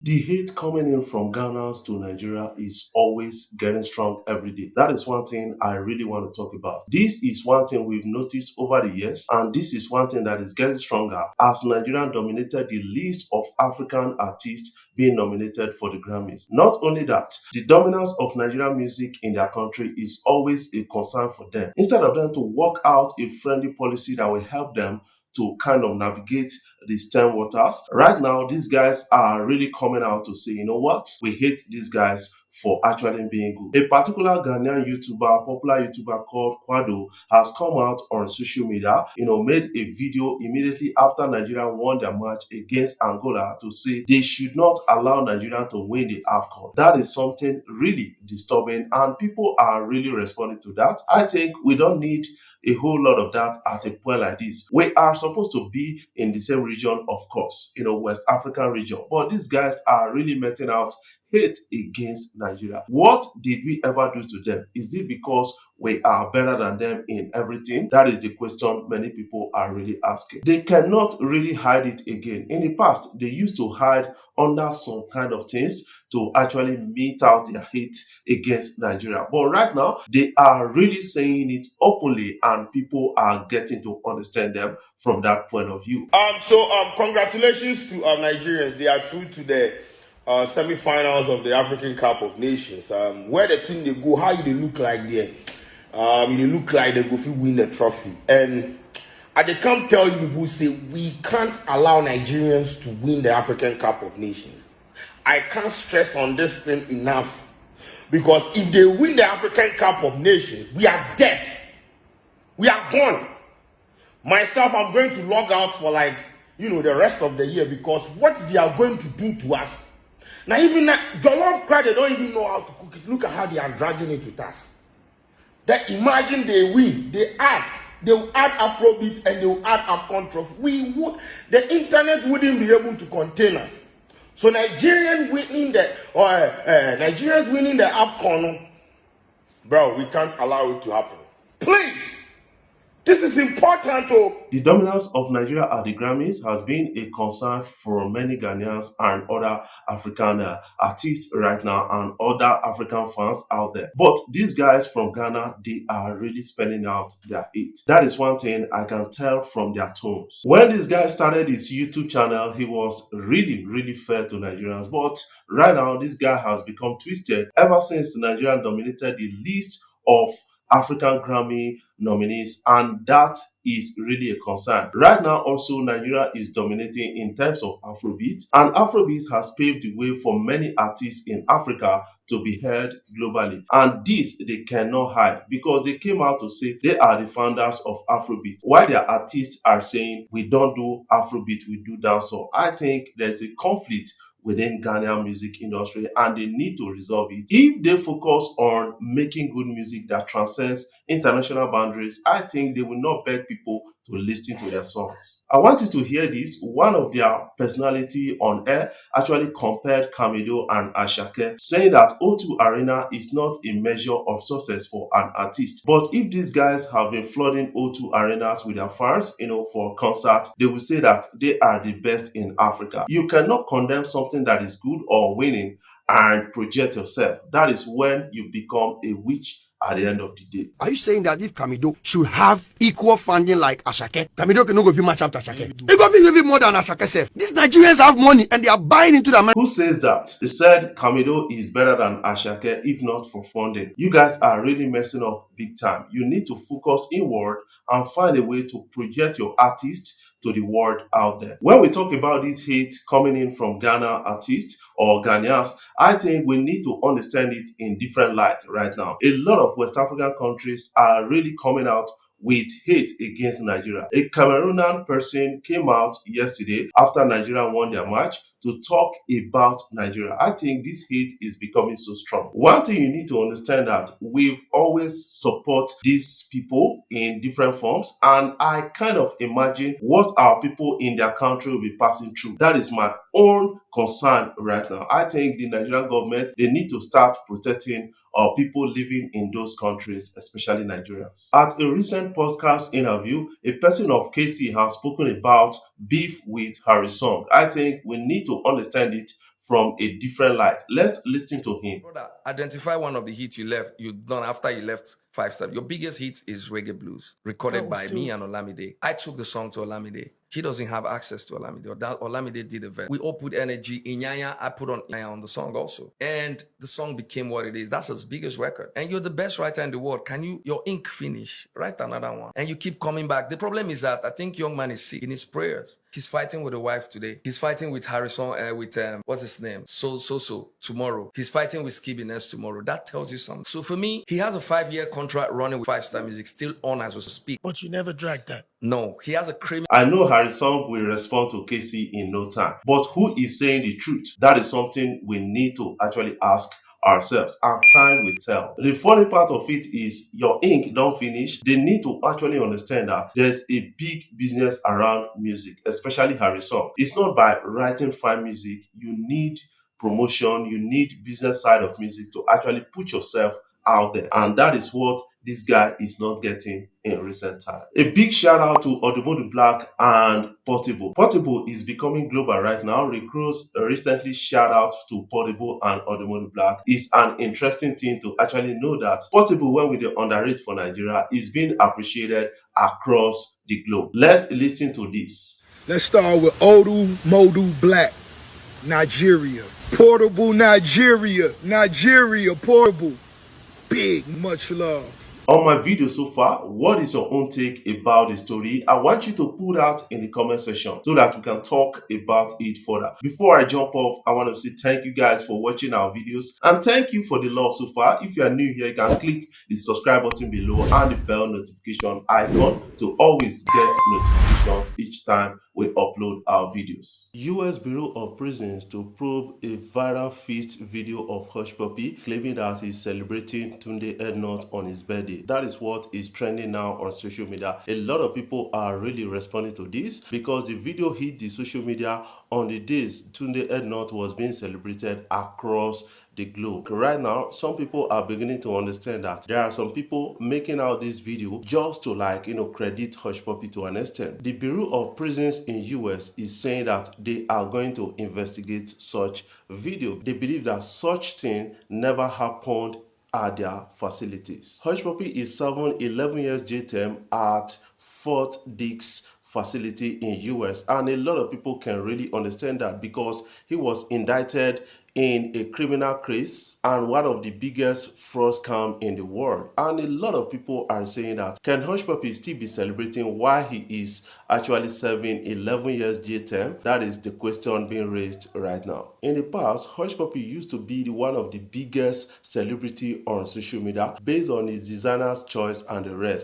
The hate coming in from Ghanaians to Nigeria is always getting strong every day. That is one thing I really want to talk about. This is one thing we've noticed over the years, and this is one thing that is getting stronger as Nigeria dominated the list of African artists being nominated for the Grammys. Not only that, the dominance of Nigerian music in their country is always a concern for them. Instead of them to work out a friendly policy that will help them to kind of navigate the stern waters. Right now, these guys are really coming out to say, you know what? We hate these guys for actually being good. A particular Ghanaian YouTuber, popular YouTuber called Kwado, has come out on social media, made a video immediately after Nigeria won their match against Angola to say they should not allow Nigeria to win the Afcon. That is something really disturbing, and people are really responding to that. I think we don't need a whole lot of that at a point like this. We are supposed to be in the same region, of course, West African region. But these guys are really meting out hate against Nigeria. What did we ever do to them? Is it because we are better than them in everything? That is the question many people are really asking. They cannot really hide it again. In the past, they used to hide under some kind of things to actually mete out their hate against Nigeria. But right now, they are really saying it openly, and people are getting to understand them from that point of view. Congratulations to Nigerians. They are through to the semi-finals of the African Cup of Nations. Where the team they go, how they look like there? They look like they go to win the trophy. And they can't tell you people say we can't allow Nigerians to win the African Cup of Nations. I can't stress on this thing enough, because if they win the African Cup of Nations, we are dead. We are gone. Myself, I'm going to log out for the rest of the year, because what they are going to do to us. Now even that jollof cry, they don't even know how to cook it. Look at how they are dragging it with us. That imagine they win, they will add Afrobeat and they will add Afcon trophy. The internet wouldn't be able to contain us. So Nigerians winning the Afcon, bro, we can't allow it to happen. Please. This is important. The dominance of Nigeria at the Grammys has been a concern for many Ghanaians and other African artists right now, and other African fans out there. But these guys from Ghana, they are really spelling out their hate. That is one thing I can tell from their tones. When this guy started his YouTube channel, he was really, really fair to Nigerians. But right now, this guy has become twisted ever since Nigeria dominated the list of African Grammy nominees, and that is really a concern. Right now, also, Nigeria is dominating in terms of Afrobeat, and Afrobeat has paved the way for many artists in Africa to be heard globally. And this, they cannot hide, because they came out to say they are the founders of Afrobeat, while their artists are saying, we don't do Afrobeat, we do dancehall. I think there's a conflict within Ghanaian music industry, and they need to resolve it. If they focus on making good music that transcends international boundaries, I think they will not beg people to listen to their songs. I want you to hear this. One of their personality on air actually compared Kamido and Ashake, saying that O2 Arena is not a measure of success for an artist. But if these guys have been flooding O2 Arenas with their fans, for concert, they will say that they are the best in Africa. You cannot condemn something that is good or winning and project yourself. That is when you become a witch at the end of the day. Are you saying that if Kamido should have equal funding like Ashake, Kamido can go match up to Ashake? He go even more than Ashake self. These Nigerians have money and they are buying into the money. Who says that? They said Kamido is better than Ashake if not for funding. You guys are really messing up big time. You need to focus inward and find a way to project your artist to the world out there. When we talk about this hate coming in from Ghana artists or Ghanaians, I think we need to understand it in different light right now. A lot of West African countries are really coming out with hate against Nigeria. A Cameroonian person came out yesterday after Nigeria won their match to talk about Nigeria. I think this hate is becoming so strong. One thing you need to understand that we've always support these people in different forms, and I kind of imagine what our people in their country will be passing through. That is my own concern right now. I think the Nigerian government, they need to start protecting people living in those countries, especially Nigerians. At a recent podcast interview, a person of KC has spoken about beef with Harry Song. I think we need to understand it from a different light. Let's listen to him. Brother, identify one of the hits you've done after you left 5 Star. Your biggest hit is Reggae Blues, recorded by me and Olamide. I took the song to Olamide. He doesn't have access to Olamide. Olamide did the verse. We all put energy. Inyanya, I put on Inyanya on the song also. And the song became what it is. That's his biggest record. And you're the best writer in the world. Your ink finish? Write another one. And you keep coming back. The problem is that I think young man is sick in his prayers. He's fighting with a wife today. He's fighting with Harrison, what's his name? So tomorrow. He's fighting with Skibiness tomorrow. That tells you something. So for me, he has a 5-year contract running with 5 Star Music, still on as we speak. But you never dragged that. No, he has a criminal. I know Harrison will respond to Casey in no time, but who is saying the truth? That is something we need to actually ask ourselves, and time will tell. The funny part of it is your ink don't finish. They need to actually understand that there's a big business around music, especially Harrison. It's not by writing fine music. You need promotion, you need business side of music to actually put yourself out there, and that is what this guy is not getting in recent time. A big shout out to Odumodu Black and Portable. Portable is becoming global right now. Rick Ross recently shout out to Portable and Odumodu Black. It's an interesting thing to actually know that Portable, when we dey underrate for Nigeria, is being appreciated across the globe. Let's listen to this. Let's start with Odumodu Black, Nigeria. Portable, Nigeria. Nigeria, Portable. Big, much love. On my video so far, what is your own take about the story? I want you to put that in the comment section so that we can talk about it further. Before I jump off, I want to say thank you guys for watching our videos, and thank you for the love so far. If you are new here, you can click the subscribe button below and the bell notification icon to always get notifications each time we upload our videos. US Bureau of Prisons to probe a viral feast video of Hushpuppi claiming that he's celebrating Tunde Ednut on his birthday. That is what is trending now on social media. A lot of people are really responding to this because the video hit the social media on the days Tunde Ednut was being celebrated across the globe. Right now, some people are beginning to understand that there are some people making out this video just to credit Hushpuppi to an extent. The Bureau of Prisons in US is saying that they are going to investigate such video. They believe that such thing never happened at their facilities. Hushpuppi is serving 11 years jail term at Fort Dix facility in US, and a lot of people can really understand that because he was indicted in a criminal case and one of the biggest fraud scam in the world. And a lot of people are saying that can Hushpuppi still be celebrating while he is actually serving 11 years jail term? That is the question being raised right now. In the past, Hushpuppi used to be one of the biggest celebrity on social media based on his designer's choice and the rest.